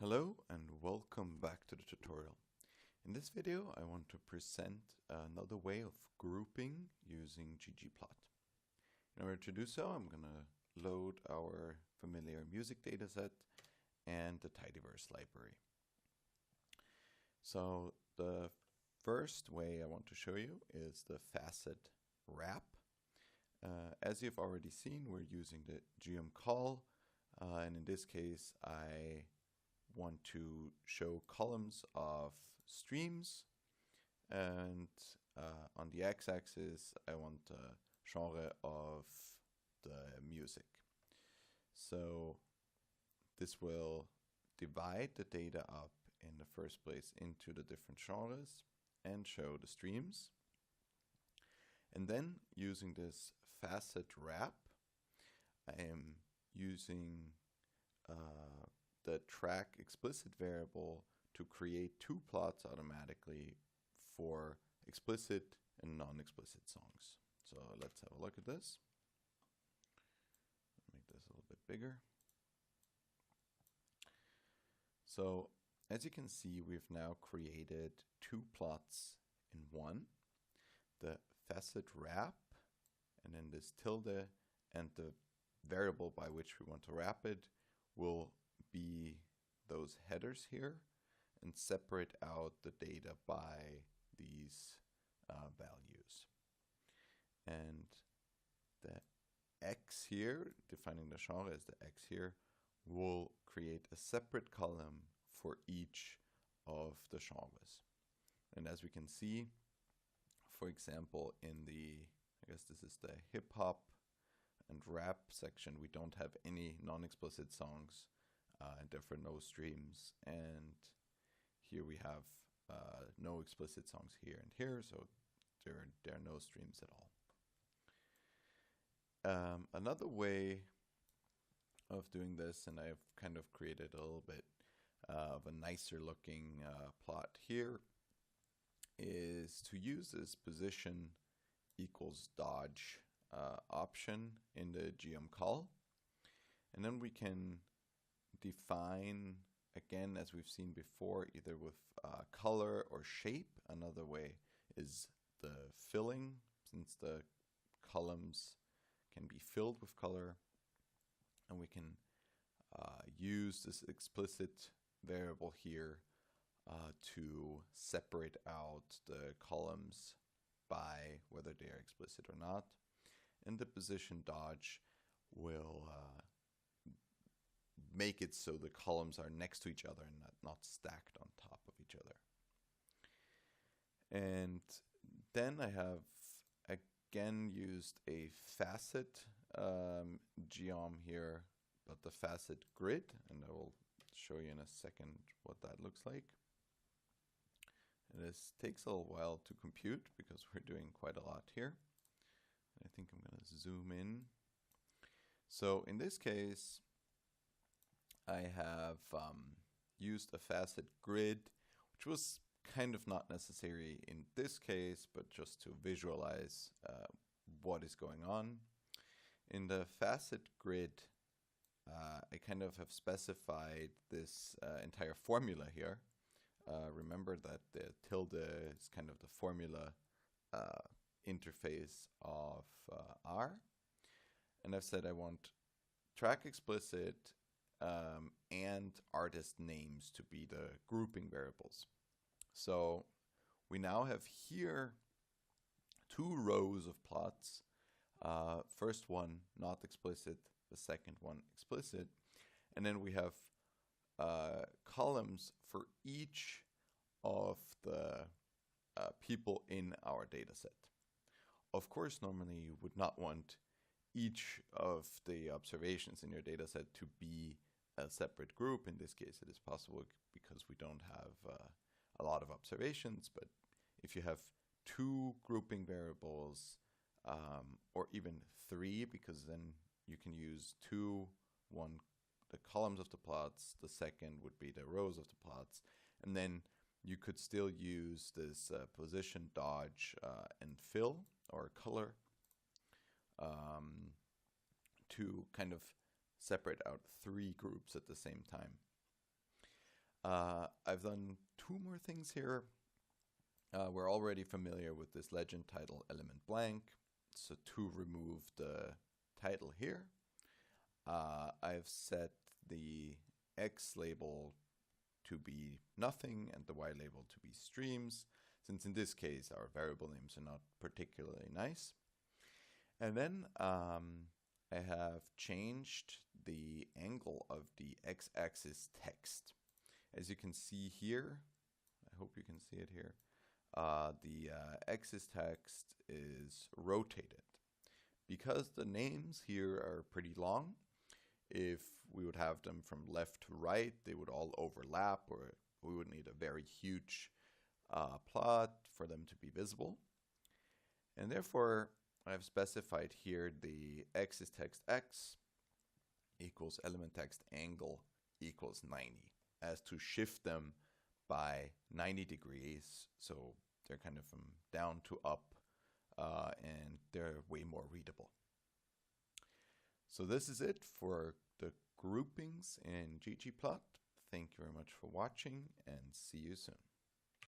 Hello and welcome back to the tutorial. In this video I want to present another way of grouping using ggplot. In order to do so, I'm going to load our familiar music dataset and the tidyverse library. So the first way I want to show you is the facet wrap. As you've already seen, we're using the gmcall, and in this case I want to show columns of streams, and on the x-axis I want a genre of the music. So this will divide the data up in the first place into the different genres and show the streams. And then using this facet wrap, I am using the track explicit variable to create two plots automatically for explicit and non-explicit songs. So let's have a look at this. Make this a little bit bigger. So as you can see, we've now created two plots in one. The facet wrap, and then this tilde, and the variable by which we want to wrap it will be those headers here and separate out the data by these values. And the X here, defining the genre as the X here, will create a separate column for each of the genres. And as we can see, for example, in the, I guess this is the hip hop and rap section, we don't have any non-explicit songs, and therefore no streams. And here we have no explicit songs here and here, so there are no streams at all. Another way of doing this, and I've kind of created a little bit of a nicer looking plot here, is to use this position equals dodge option in the gmcall. And then we can define, again, as we've seen before, either with color or shape. Another way is the filling, since the columns can be filled with color. And we can use this explicit variable here to separate out the columns by whether they are explicit or not. And the position dodge will make it so the columns are next to each other and not stacked on top of each other. And then I have again used a facet geom here, but the facet grid, and I will show you in a second what that looks like. This takes a little while to compute because we're doing quite a lot here. I think I'm going to zoom in. So in this case, I have used a facet grid, which was kind of not necessary in this case, but just to visualize what is going on. In the facet grid, I kind of have specified this entire formula here. Remember that the tilde is kind of the formula interface of R. And I've said I want track explicit and artist names to be the grouping variables. So we now have here two rows of plots. First one not explicit, the second one explicit. And then we have columns for each of the people in our data set. Of course, normally you would not want each of the observations in your data set to be a separate group. In this case, it is possible because we don't have a lot of observations, but if you have two grouping variables, or even three, because then you can use one, the columns of the plots, the second would be the rows of the plots, and then you could still use this position dodge and fill or color to kind of separate out three groups at the same time. I've done two more things here. We're already familiar with this legend title element blank. So to remove the title here, I've set the X label to be nothing and the Y label to be streams, since in this case our variable names are not particularly nice. And then I have changed the angle of the x-axis text. As you can see here, I hope you can see it here, the axis text is rotated. Because the names here are pretty long, if we would have them from left to right, they would all overlap, or we would need a very huge plot for them to be visible. And therefore, I've specified here the axis text x equals element text angle equals 90, as to shift them by 90 degrees, so they're kind of from down to up, and they're way more readable. So this is it for the groupings in ggplot. Thank you very much for watching, and see you soon.